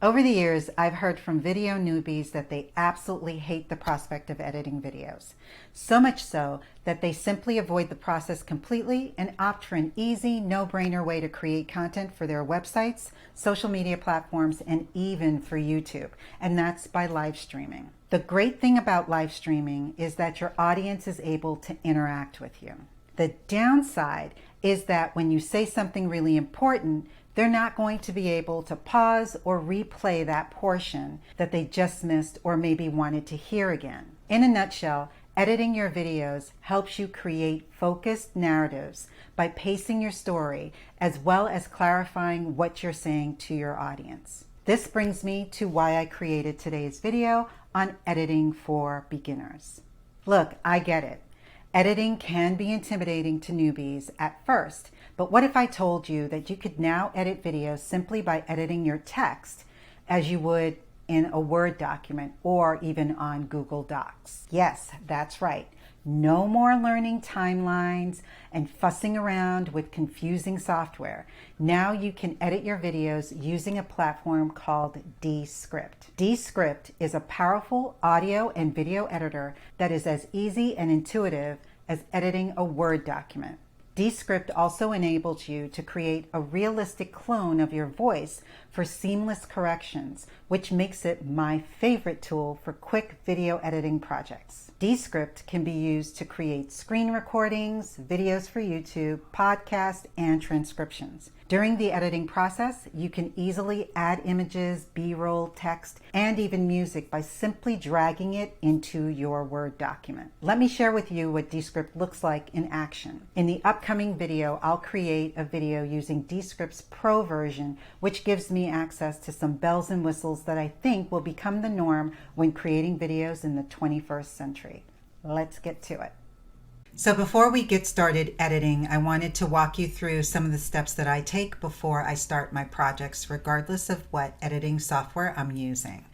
Over the years, I've heard from video newbies that they absolutely hate the prospect of editing videos. So much so that they simply avoid the process completely and opt for an easy, no-brainer way to create content for their websites, social media platforms, and even for YouTube. And that's by live streaming. The great thing about live streaming is that your audience is able to interact with you. The downside is that when you say something really important, they're not going to be able to pause or replay that portion that they just missed or maybe wanted to hear again. In a nutshell, editing your videos helps you create focused narratives by pacing your story as well as clarifying what you're saying to your audience. This brings me to why I created today's video on editing for beginners. Look, I get it. Editing can be intimidating to newbies at first, but what if I told you that you could now edit videos simply by editing your text as you would in a Word document or even on Google Docs? Yes, that's right. No more learning timelines and fussing around with confusing software. Now you can edit your videos using a platform called Descript. Descript is a powerful audio and video editor that is as easy and intuitive as editing a Word document. Descript also enables you to create a realistic clone of your voice for seamless corrections, which makes it my favorite tool for quick video editing projects. Descript can be used to create screen recordings, videos for YouTube, podcasts, and transcriptions. During the editing process, you can easily add images, B-roll, text, and even music by simply dragging it into your Word document. Let me share with you what Descript looks like in action. In the upcoming video, I'll create a video using Descript's Pro version, which gives me access to some bells and whistles that I think will become the norm when creating videos in the 21st century. Let's get to it. So before we get started editing, I wanted to walk you through some of the steps that I take before I start my projects, regardless of what editing software I'm using.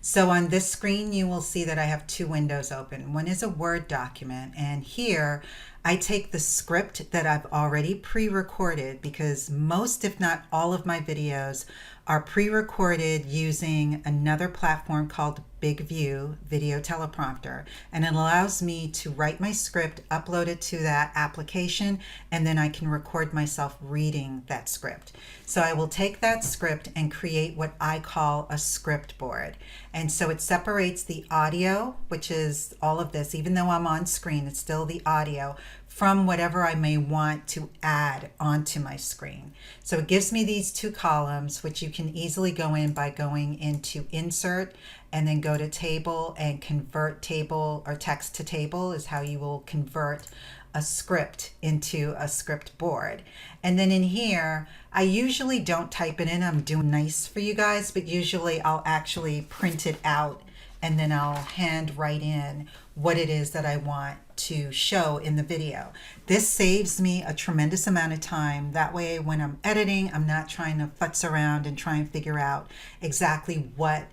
So on this screen, you will see that I have two windows open. One is a Word document, and here I take the script that I've already pre-recorded because most, if not all, of my videos are pre-recorded using another platform called Big View Video Teleprompter, and it allows me to write my script, upload it to that application, and then I can record myself reading that script. So I will take that script and create what I call a script board. And so it separates the audio, which is all of this, even though I'm on screen, it's still the audio, from whatever I may want to add onto my screen. So it gives me these two columns, which you can easily go in by going into Insert and then go to Table and convert table or text to table is how you will convert a script into a script board. And then in here, I usually don't type it in. I'm doing nice for you guys, but usually I'll actually print it out and then I'll hand write in what it is that I want to show in the video. This saves me a tremendous amount of time. That way, when I'm editing, I'm not trying to futz around and try and figure out exactly what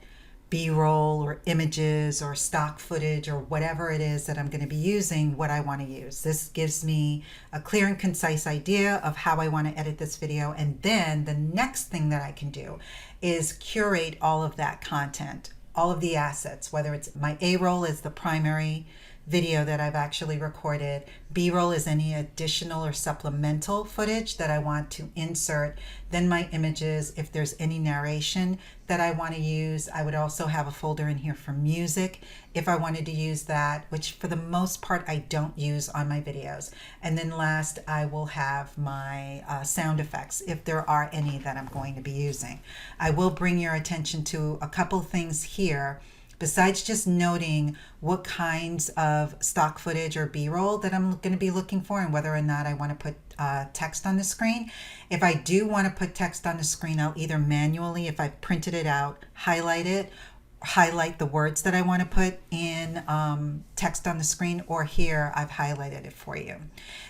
B-roll or images or stock footage or whatever it is that I'm going to be using, what I want to use. This gives me a clear and concise idea of how I want to edit this video. And then the next thing that I can do is curate all of that content, all of the assets, whether it's my A-roll is the primary video that I've actually recorded. B-roll is any additional or supplemental footage that I want to insert. Then my images, if there's any narration that I want to use. I would also have a folder in here for music if I wanted to use that, which for the most part I don't use on my videos. And then last, I will have my sound effects if there are any that I'm going to be using. I will bring your attention to a couple things here. Besides just noting what kinds of stock footage or B-roll that I'm going to be looking for and whether or not I want to put text on the screen. If I do want to put text on the screen, I'll either manually, if I've printed it out, highlight it, highlight the words that I want to put in text on the screen, or here I've highlighted it for you.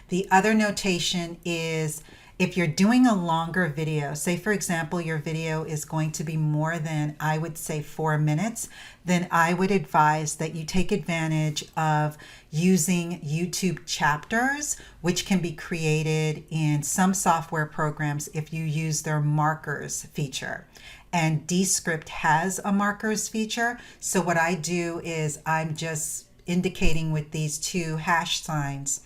The other notation is if you're doing a longer video, say for example, your video is going to be more than, I would say, 4 minutes, then I would advise that you take advantage of using YouTube chapters, which can be created in some software programs if you use their markers feature. and Descript has a markers feature. So what I do is I'm just indicating with these two hash signs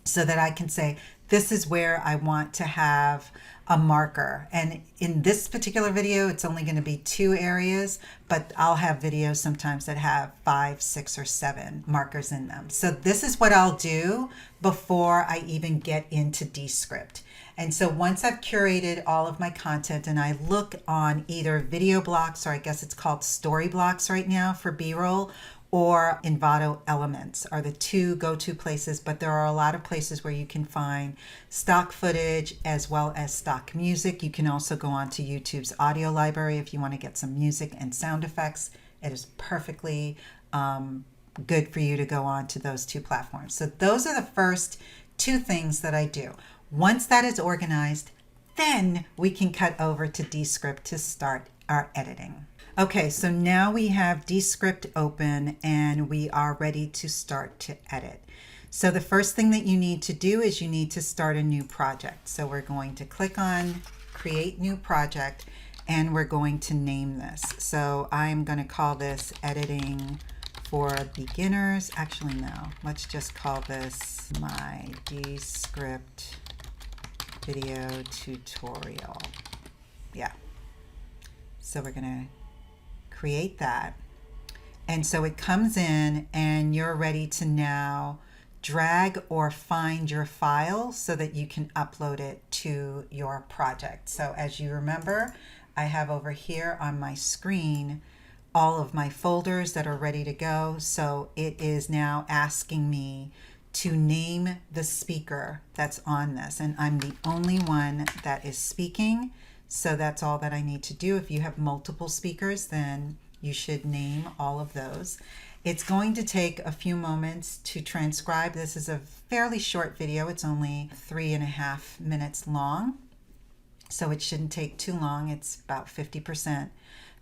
so that I can say, this is where I want to have a marker. And in this particular video, it's only going to be 2 areas, but I'll have videos sometimes that have 5, 6, or 7 markers in them. So this is what I'll do before I even get into Descript. And so once I've curated all of my content and I look on either video blocks, or I guess it's called story blocks right now for B-roll, or Envato Elements are the 2 go-to places, but there are a lot of places where you can find stock footage as well as stock music. You can also go onto YouTube's audio library if you want to get some music and sound effects. It is perfectly good for you to go on to those 2 platforms. So those are the first 2 things that I do. Once that is organized, then we can cut over to Descript to start our editing. Okay, so now we have Descript open and we are ready to start to edit. So the first thing that you need to do is you need to start a new project. So we're going to click on Create New Project and we're going to name this. So I'm going to call this Editing for Beginners. Actually, no, let's just call this my Descript Video Tutorial. Yeah. So we're going to create that. And so it comes in and you're ready to now drag or find your file so that you can upload it to your project. So as you remember, I have over here on my screen all of my folders that are ready to go. So it is now asking me to name the speaker that's on this. And I'm the only one that is speaking. So that's all that I need to do. If you have multiple speakers, then you should name all of those. It's going to take a few moments to transcribe. This is a fairly short video. It's only 3.5 minutes long. So it shouldn't take too long. It's about 50%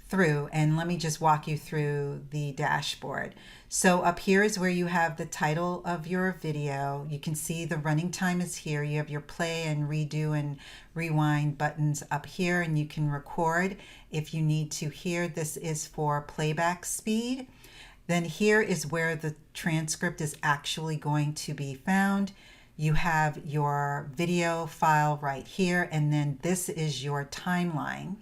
through. And let me just walk you through the dashboard. So up here is where you have the title of your video. You can see the running time is here. You have your play and redo and rewind buttons up here, and you can record if you need to here. This is for playback speed. Then here is where the transcript is actually going to be found. You have your video file right here, and then this is your timeline.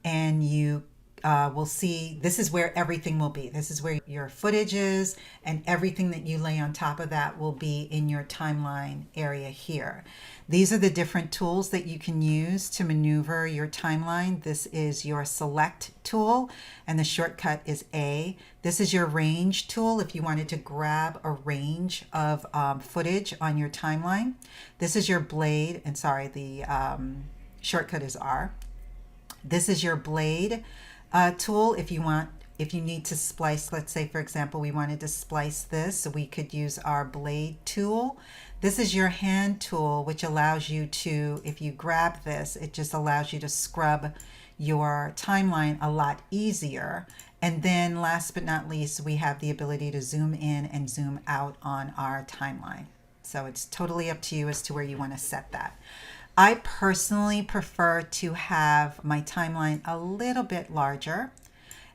And you will see this is where everything will be. This is where your footage is, and everything that you lay on top of that will be in your timeline area here. These are the different tools that you can use to maneuver your timeline. This is your select tool, and the shortcut is A. This is your range tool if you wanted to grab a range of footage on your timeline. This is your blade, and sorry, the shortcut is R. This is your blade tool if you need to splice. Let's say, for example, we wanted to splice this, so we could use our blade tool. This is your hand tool, which allows you to, if you grab this, it just allows you to scrub your timeline a lot easier. And then last but not least, we have the ability to zoom in and zoom out on our timeline. So it's totally up to you as to where you want to set that. I personally prefer to have my timeline a little bit larger.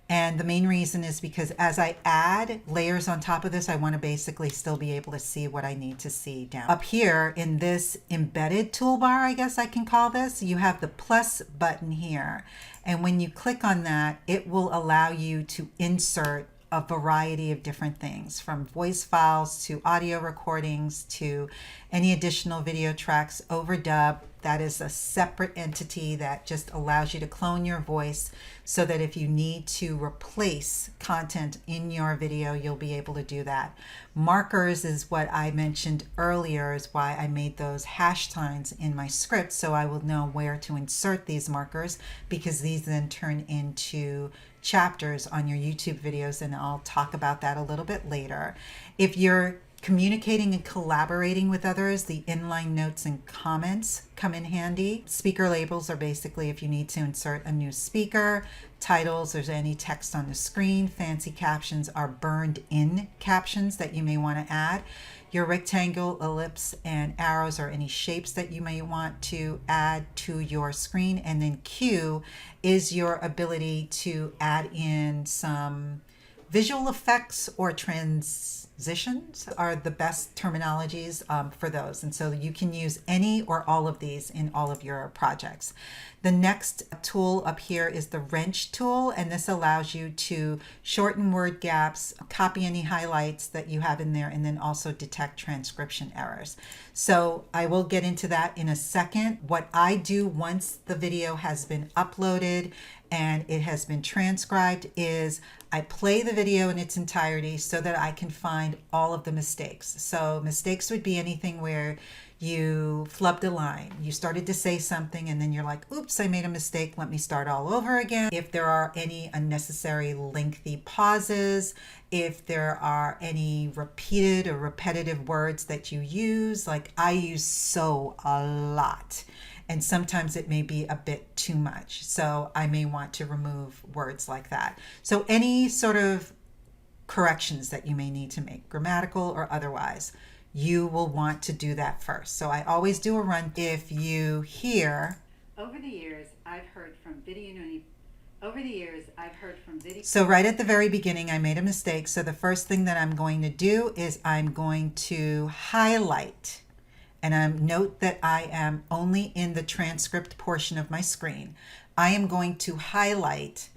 And the main reason is because as I add layers on top of this, I want to basically still be able to see what I need to see down. Up here in this embedded toolbar, I guess I can call this, you have the plus button here. And when you click on that, it will allow you to insert a variety of different things, from voice files to audio recordings to any additional video tracks, overdub. That is a separate entity that just allows you to clone your voice so that if you need to replace content in your video, you'll be able to do that. Markers is what I mentioned earlier, is why I made those hash signs in my script, so I will know where to insert these markers, because these then turn into chapters on your YouTube videos, and I'll talk about that a little bit later. If you're communicating and collaborating with others, the inline notes and comments come in handy. Speaker labels are basically if you need to insert a new speaker. Titles, there's any text on the screen. Fancy captions are burned in captions that you may want to add. your rectangle, ellipse, and arrows, or any shapes that you may want to add to your screen. And then Q is your ability to add in some visual effects, or transitions are the best terminologies for those. And so you can use any or all of these in all of your projects. The next tool up here is the wrench tool, and this allows you to shorten word gaps, copy any highlights that you have in there, and then also detect transcription errors. So I will get into that in a second. What I do once the video has been uploaded and it has been transcribed is I play the video in its entirety so that I can find all of the mistakes. So mistakes would be anything where you flubbed a line, you started to say something, and then you're like, oops, I made a mistake, let me start all over again. If there are any unnecessary lengthy pauses, if there are any repeated or repetitive words that you use, like I use so a lot, and sometimes it may be a bit too much. So I may want to remove words like that. So any sort of corrections that you may need to make, grammatical or otherwise, you will want to do that first. So I always do a run. If you hear, over the years, I've heard from video. So right at the very beginning, I made a mistake. So the first thing that I'm going to do is I'm going to highlight. And note that I am only in the transcript portion of my screen. I am going to highlight,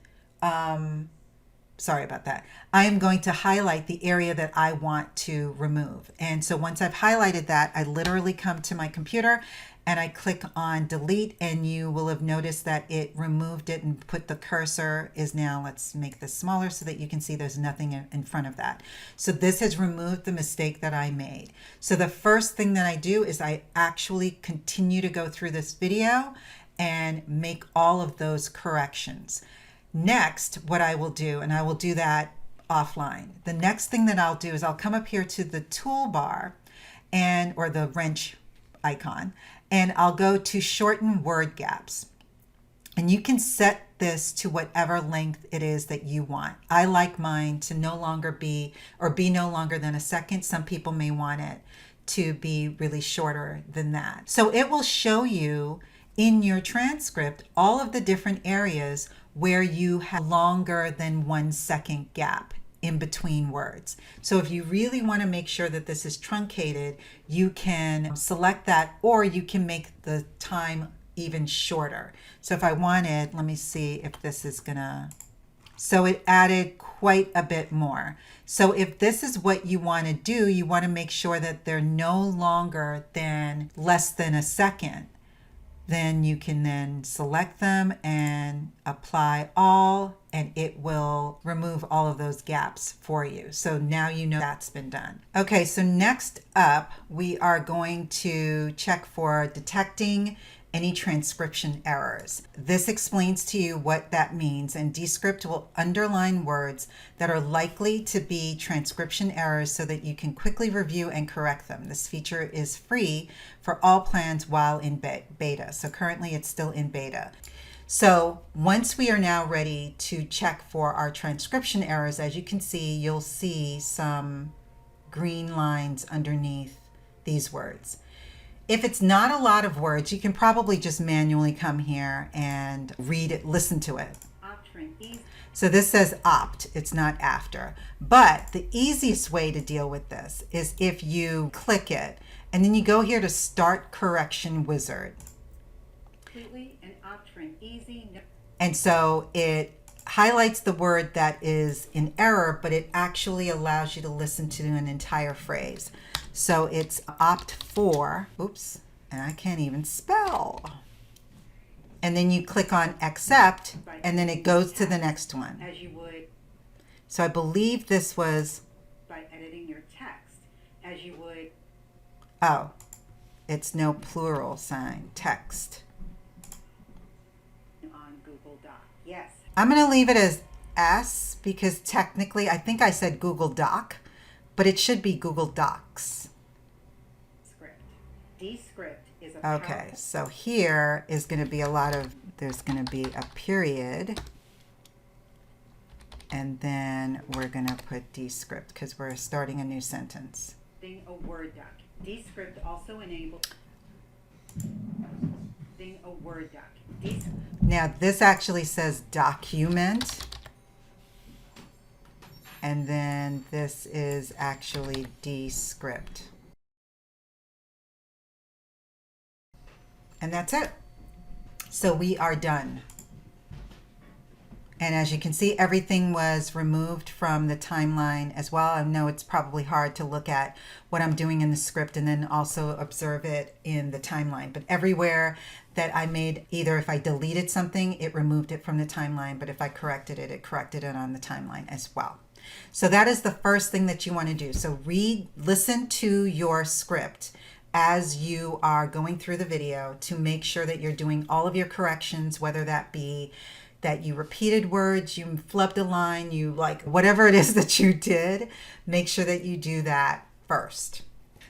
sorry about that. I am going to highlight the area that I want to remove. And so once I've highlighted that, I literally come to my computer and I click on delete, and you will have noticed that it removed it and put the cursor is now, let's make this smaller so that you can see there's nothing in front of that. So this has removed the mistake that I made. So the first thing that I do is I actually continue to go through this video and make all of those corrections. Next, what I will do, and I will do that offline. The next thing that I'll do is I'll come up here to the toolbar or the wrench icon, and I'll go to shorten word gaps. And you can set this to whatever length it is that you want. I like mine to no longer be no longer than a second. Some people may want it to be really shorter than that. So it will show you in your transcript all of the different areas where you have longer than 1 second gap in between words. So if you really want to make sure that this is truncated, you can select that, or you can make the time even shorter. So if I wanted, let me see if this is gonna, so it added quite a bit more. So if this is what you want to do, you want to make sure that they're no longer than less than a second. Then you can then select them and apply all, and it will remove all of those gaps for you. So now you know that's been done. Okay, so next up, we are going to check for detecting any transcription errors. This explains to you what that means, and Descript will underline words that are likely to be transcription errors so that you can quickly review and correct them. This feature is free for all plans while in beta. So currently it's still in beta. So once we are now ready to check for our transcription errors, as you can see, you'll see some green lines underneath these words. If it's not a lot of words, you can probably just manually come here and read it, listen to it. So this says opt, it's not after. But the easiest way to deal with this is if you click it and then you go here to Start Correction Wizard. Completely and opt for an easy. And so it highlights the word that is in error, but it actually allows you to listen to an entire phrase. So it's opt for, oops, and I can't even spell. And then you click on accept, and then it goes to the next one. As you would. So I believe this was. By editing your text, as you would. Oh, it's no plural sign, text. On Google Doc, yes. I'm going to leave it as S because technically I think I said Google Doc, but it should be Google Docs. Descript is a okay, so here is going to be a lot of, there's going to be a period, and then we're going to put Descript because we're starting a new sentence. a Word doc. Descript also enables a Word doc. Now this actually says document, and then this is actually Descript. And that's it. So we are done. And as you can see, everything was removed from the timeline as well. I know it's probably hard to look at what I'm doing in the script and then also observe it in the timeline. But everywhere that I made, either if I deleted something, it removed it from the timeline. But if I corrected it, it corrected it on the timeline as well. So that is the first thing that you want to do. So listen to your script as you are going through the video to make sure that you're doing all of your corrections, whether that be that you repeated words, you flubbed a line, you like whatever it is that you did, make sure that you do that first.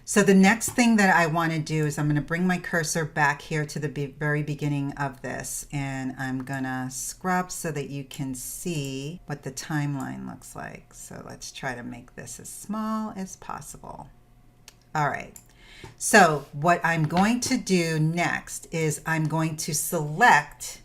So the next thing that I want to do is I'm going to bring my cursor back here to the very beginning of this, and I'm going to scrub so that you can see what the timeline looks like. So let's try to make this as small as possible. All right. So what I'm going to do next is I'm going to select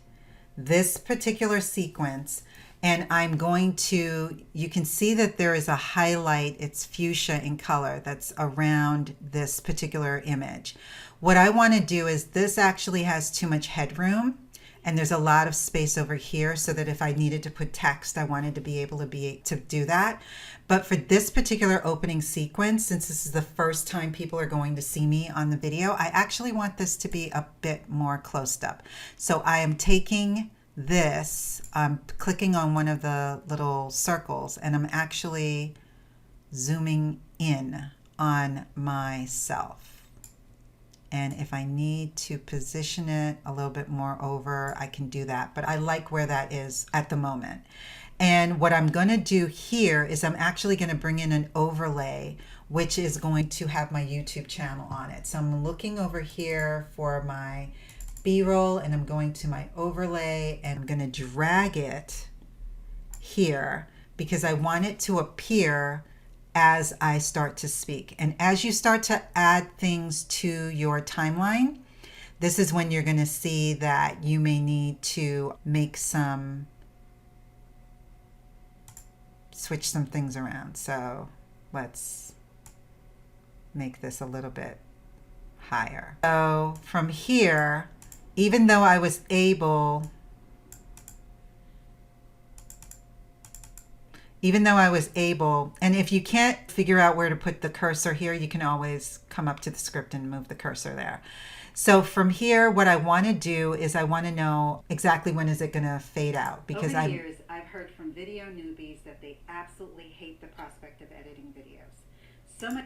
this particular sequence, and I'm going to, you can see that there is a highlight, it's fuchsia in color, that's around this particular image. What I want to do is, this actually has too much headroom and there's a lot of space over here, so that if I needed to put text, I wanted to be able to do that. But for this particular opening sequence, since this is the first time people are going to see me on the video, I actually want this to be a bit more close up. So I am taking this, I'm clicking on one of the little circles, and I'm actually zooming in on myself. And if I need to position it a little bit more over, I can do that. But I like where that is at the moment. And what I'm going to do here is I'm actually going to bring in an overlay, which is going to have my YouTube channel on it. So I'm looking over here for my B-roll, and I'm going to my overlay, and I'm going to drag it here because I want it to appear as I start to speak. And as you start to add things to your timeline, this is when you're going to see that you may need to switch some things around. So let's make this a little bit higher. So from here, even though I was able and if you can't figure out where to put the cursor here, you can always come up to the script and move the cursor there. So from here, what I want to do is I want to know exactly when is it going to fade out, because over the years, I've heard from video newbies that they absolutely hate the prospect of editing videos.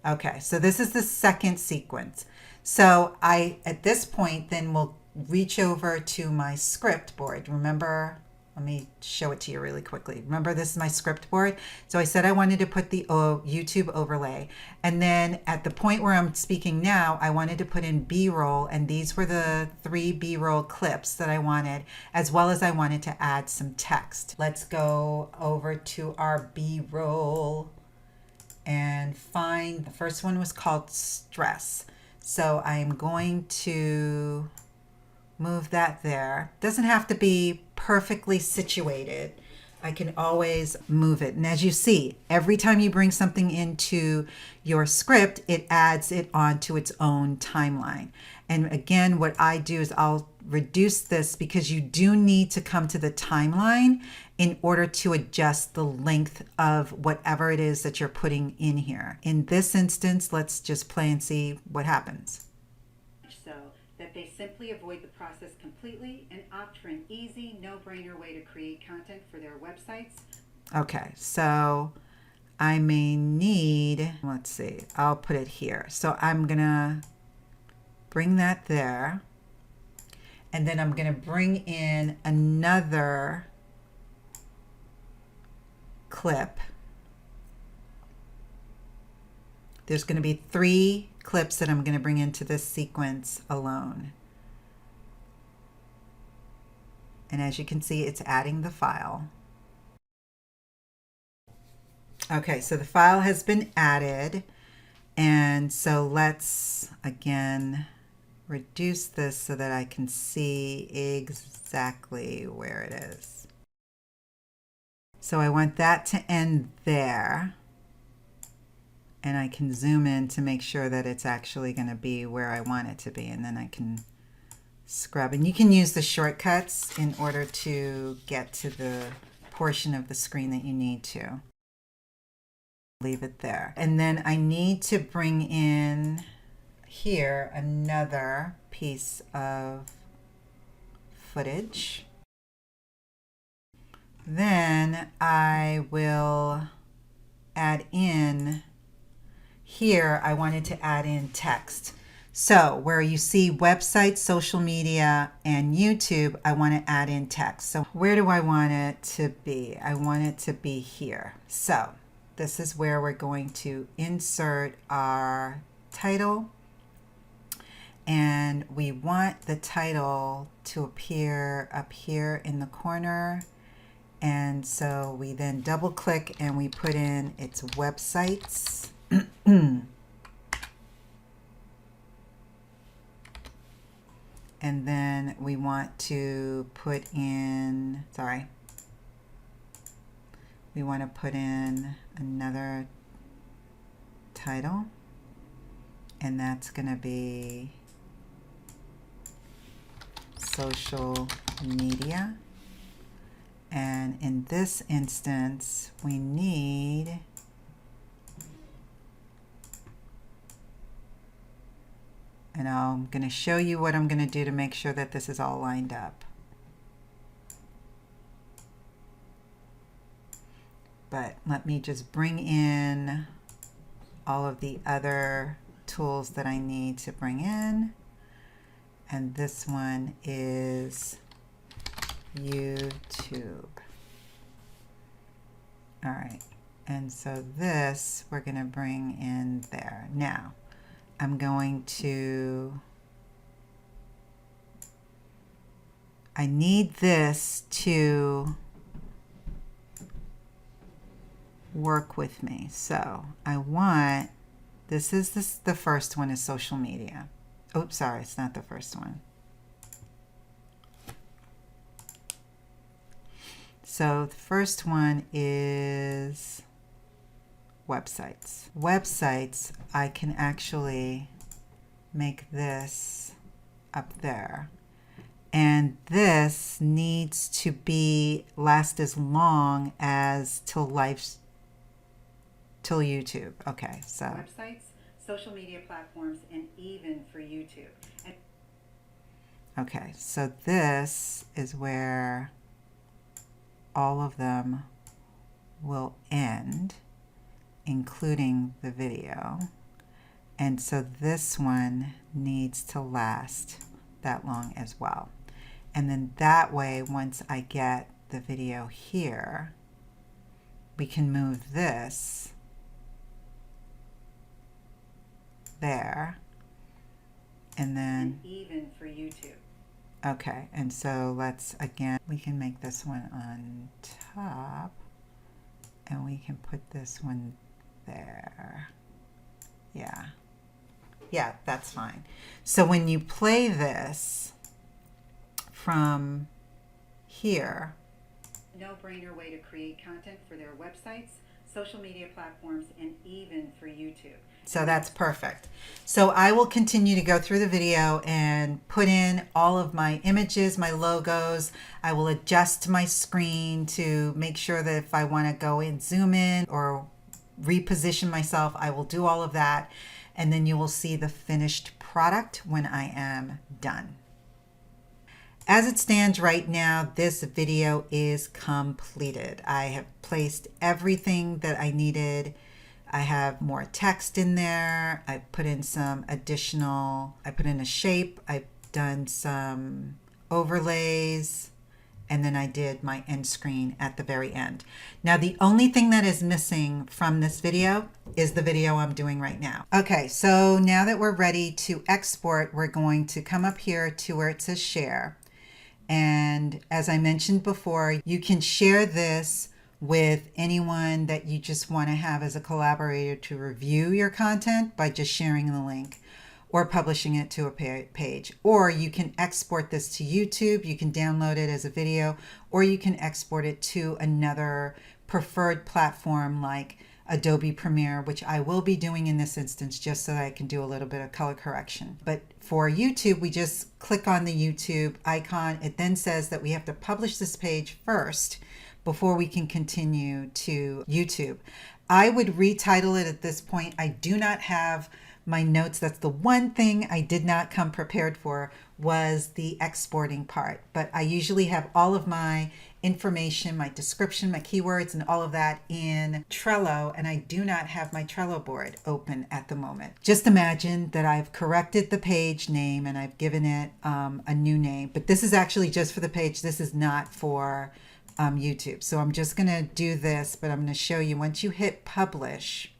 Okay, so this is the second sequence. So at this point, then we'll reach over to my script board. Remember, let me show it to you really quickly. Remember, this is my script board. So I said I wanted to put the YouTube overlay. And then at the point where I'm speaking now, I wanted to put in B-roll. And these were the 3 B-roll clips that I wanted, as well as I wanted to add some text. Let's go over to our B-roll and find, the first one was called stress. So I am going to move that there. Doesn't have to be perfectly situated. I can always move it. And as you see, every time you bring something into your script, it adds it onto its own timeline. And again, what I do is I'll reduce this because you do need to come to the timeline in order to adjust the length of whatever it is that you're putting in here. In this instance, let's just play and see what happens. So that they simply avoid the process completely and opt for an easy, no-brainer way to create content for their websites. Okay, so I may need, let's see, I'll put it here. So I'm gonna bring that there, and then I'm gonna bring in another clip. There's going to be 3 clips that I'm going to bring into this sequence alone. And as you can see, it's adding the file. Okay, so the file has been added, And so let's again reduce this so that I can see exactly where it is. So I want that to end there. And I can zoom in to make sure that it's actually going to be where I want it to be. And then I can scrub. And you can use the shortcuts in order to get to the portion of the screen that you need to. Leave it there. And then I need to bring in here another piece of footage. Then I will add in here, I wanted to add in text. So where you see websites, social media, and YouTube, I want to add in text. So where do I want it to be? I want it to be here. So this is where we're going to insert our title. And we want the title to appear up here in the corner. And so we then double click and we put in its websites. And then we want to put in, we want to put in another title, and that's going to be social media. And in this instance, we need and I'm going to show you what I'm going to do to make sure that this is all lined up. But let me just bring in all of the other tools that I need to bring in. And this one is YouTube. All right. And so this we're going to bring in there. Now, I'm going to, I need this to work with me. So I want, this is the first one is social media. Oops, sorry, it's not the first one. So the first one is websites. Websites, I can actually make this up there. And this needs to be last as long as till YouTube. Okay, so websites, social media platforms, and even for YouTube. Okay, so this is where all of them will end, including the video. And so this one needs to last that long as well. And then that way, once I get the video here, we can move this there. And then even for YouTube. Okay, and so let's, again, we can make this one on top, and we can put this one there. Yeah, that's fine. So when you play this from here, no-brainer way to create content for their websites, social media platforms, and even for YouTube. So that's perfect. So I will continue to go through the video and put in all of my images, my logos. I will adjust my screen to make sure that if I want to go and zoom in or reposition myself, I will do all of that. And then you will see the finished product when I am done. As it stands right now, this video is completed. I have placed everything that I needed. I have more text in there. I put in some additional, I put in a shape. I've done some overlays, and then I did my end screen at the very end. Now, the only thing that is missing from this video is the video I'm doing right now. Okay, so now that we're ready to export, we're going to come up here to where it says share. And as I mentioned before, you can share this with anyone that you just want to have as a collaborator to review your content by just sharing the link or publishing it to a page. Or you can export this to YouTube, you can download it as a video, or you can export it to another preferred platform like Adobe Premiere, which I will be doing in this instance just so that I can do a little bit of color correction. But for YouTube, we just click on the YouTube icon. It then says that we have to publish this page first before we can continue to YouTube. I would retitle it at this point. I do not have my notes. That's the one thing I did not come prepared for, was the exporting part. But I usually have all of my information, my description, my keywords, and all of that in Trello, and I do not have my Trello board open at the moment. Just imagine that I've corrected the page name and I've given it a new name, but this is actually just for the page. This is not for YouTube. So I'm just going to do this, but I'm going to show you once you hit publish.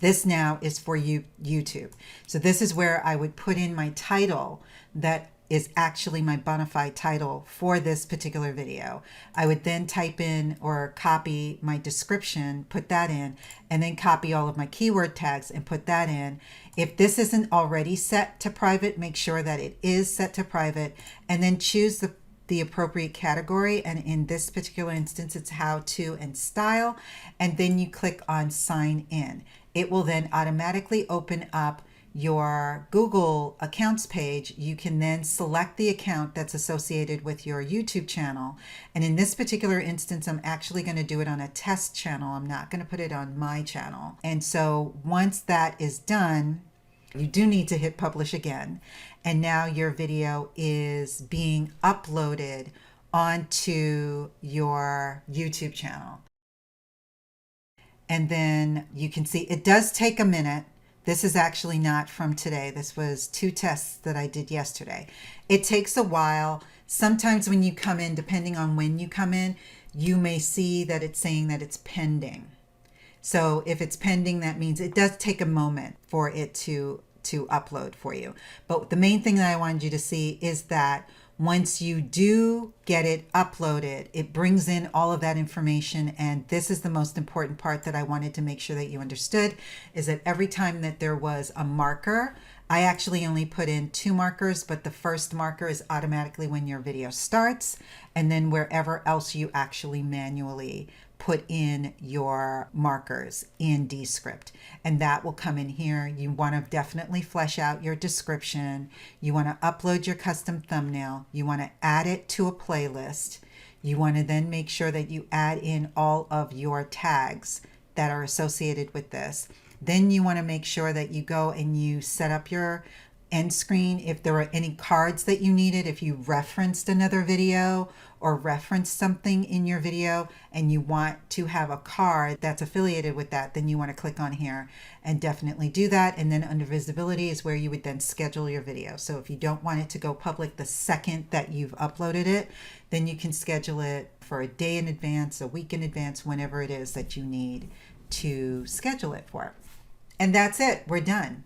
This now is for YouTube. So this is where I would put in my title that is actually my bona fide title for this particular video. I would then type in or copy my description, put that in, and then copy all of my keyword tags and put that in. If this isn't already set to private, make sure that it is set to private, and then choose the appropriate category. And in this particular instance, it's how to and style. And then you click on sign in. It will then automatically open up your Google accounts page. You can then select the account that's associated with your YouTube channel. And in this particular instance, I'm actually going to do it on a test channel. I'm not going to put it on my channel. And so once that is done, you do need to hit publish again. And now your video is being uploaded onto your YouTube channel. And then you can see it does take a minute. This is actually not from today. This was 2 tests that I did yesterday. It takes a while. Sometimes when you come in, depending on when you come in, you may see that it's saying that it's pending. So if it's pending, that means it does take a moment for it to upload for you. But the main thing that I wanted you to see is that once you do get it uploaded, it brings in all of that information. And this is the most important part that I wanted to make sure that you understood, is that every time that there was a marker, I actually only put in 2 markers, but the first marker is automatically when your video starts, and then wherever else you actually manually put in your markers in Descript. And that will come in here. You want to definitely flesh out your description. You want to upload your custom thumbnail. You want to add it to a playlist. You want to then make sure that you add in all of your tags that are associated with this. Then you want to make sure that you go and you set up your end screen. If there were any cards that you needed, if you referenced another video or referenced something in your video and you want to have a card that's affiliated with that, then you want to click on here and definitely do that. And then under visibility is where you would then schedule your video. So if you don't want it to go public the second that you've uploaded it, then you can schedule it for a day in advance, a week in advance, whenever it is that you need to schedule it for. And that's it. We're done.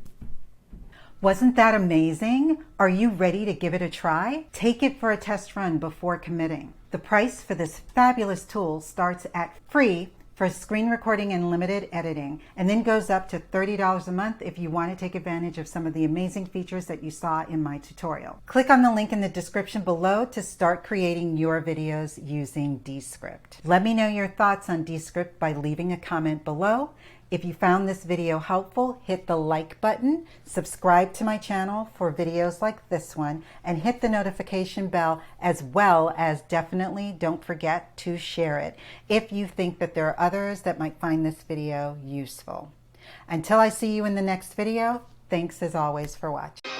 Wasn't that amazing? Are you ready to give it a try? Take it for a test run before committing. The price for this fabulous tool starts at free for screen recording and limited editing, and then goes up to $30 a month if you want to take advantage of some of the amazing features that you saw in my tutorial. Click on the link in the description below to start creating your videos using Descript. Let me know your thoughts on Descript by leaving a comment below. If you found this video helpful, hit the like button, subscribe to my channel for videos like this one, and hit the notification bell, as well as definitely don't forget to share it if you think that there are others that might find this video useful. Until I see you in the next video, thanks as always for watching.